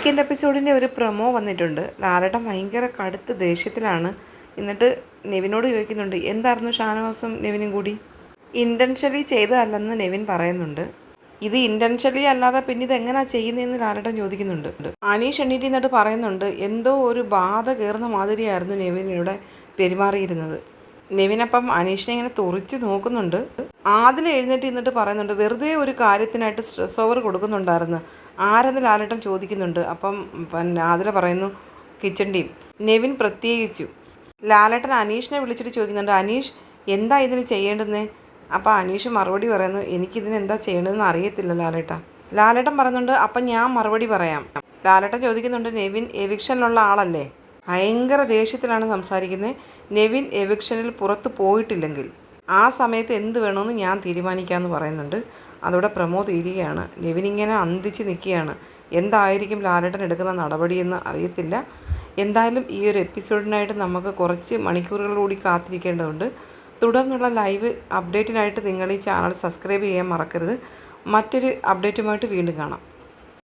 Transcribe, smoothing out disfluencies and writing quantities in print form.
Weekend എപ്പിസോഡിൻ്റെ ഒരു promo വന്നിട്ടുണ്ട്. ലാലേട്ടൻ ഭയങ്കര കടുത്ത ദേഷ്യത്തിലാണ്. എന്നിട്ട് നെവിനോട് ചോദിക്കുന്നുണ്ട്, എന്തായിരുന്നു ഷാനവാസും നെവിനും കൂടി? ഇൻറ്റൻഷ്യലി ചെയ്തതല്ലെന്ന് നെവിൻ പറയുന്നുണ്ട്. ഇത് ഇൻറ്റൻഷ്യലി അല്ലാതെ പിന്നെ ഇതെങ്ങനെയാണ് ചെയ്യുന്നതെന്ന് ലാലേട്ടൻ ചോദിക്കുന്നുണ്ട്. അനീഷ് എണ്ണീറ്റ് എന്നിട്ട് പറയുന്നുണ്ട്, എന്തോ ഒരു ബാധ കയറുന്ന മാതിരിയായിരുന്നു നെവിനിവിടെ പെരുമാറിയിരുന്നത്. നെവിനപ്പം അനീഷിനെ ഇങ്ങനെ തുറിച്ച് നോക്കുന്നുണ്ട്. ആദിൽ എഴുന്നേറ്റ് എന്നിട്ട് പറയുന്നുണ്ട്, വെറുതെ ഒരു കാര്യത്തിനായിട്ട് സ്ട്രെസ് ഓവർ കൊടുക്കുന്നുണ്ടായിരുന്നു. ആരെന്ന് ലാലേട്ടൻ ചോദിക്കുന്നുണ്ട്. അപ്പം പിന്നെ ആദില പറയുന്നു, കിച്ചൺ ടീം. നെവിൻ പ്രത്യേകിച്ചു. ലാലേട്ടൻ അനീഷിനെ വിളിച്ചിട്ട് ചോദിക്കുന്നുണ്ട്, അനീഷ് എന്താ ഇതിന് ചെയ്യേണ്ടതെന്ന്? അപ്പോൾ അനീഷ് മറുപടി പറയുന്നു, എനിക്കിതിന് എന്താ ചെയ്യേണ്ടതെന്ന് അറിയത്തില്ല ലാലേട്ടൻ. ലാലേട്ടൻ പറയുന്നുണ്ട്, അപ്പം ഞാൻ മറുപടി പറയാം. ലാലേട്ടൻ ചോദിക്കുന്നുണ്ട്, നെവിൻ എവിക്ഷനിലുള്ള ആളല്ലേ? ഭയങ്കര ദേഷ്യത്തിലാണ് സംസാരിക്കുന്നത്. നെവിൻ എവിക്ഷനിൽ പുറത്ത് പോയിട്ടില്ലെങ്കിൽ ആ സമയത്ത് എന്ത് വേണമെന്ന് ഞാൻ തീരുമാനിക്കാമെന്ന് പറയുന്നുണ്ട്. അതോടെ പ്രമോ തീരുകയാണ്. നെവിൻ ഇങ്ങനെ അന്തിച്ച് നിൽക്കുകയാണ്. എന്തായിരിക്കും ലാലേട്ടൻ എടുക്കുന്ന നടപടിയെന്ന് അറിയത്തില്ല. എന്തായാലും ഈ ഒരു എപ്പിസോഡിനായിട്ട് നമുക്ക് കുറച്ച് മണിക്കൂറുകളൂടി കാത്തിരിക്കേണ്ടതുണ്ട്. തുടർന്നുള്ള ലൈവ് അപ്ഡേറ്റിനായിട്ട് നിങ്ങൾ ഈ ചാനൽ സബ്സ്ക്രൈബ് ചെയ്യാൻ മറക്കരുത്. മറ്റൊരു അപ്ഡേറ്റുമായിട്ട് വീണ്ടും കാണാം.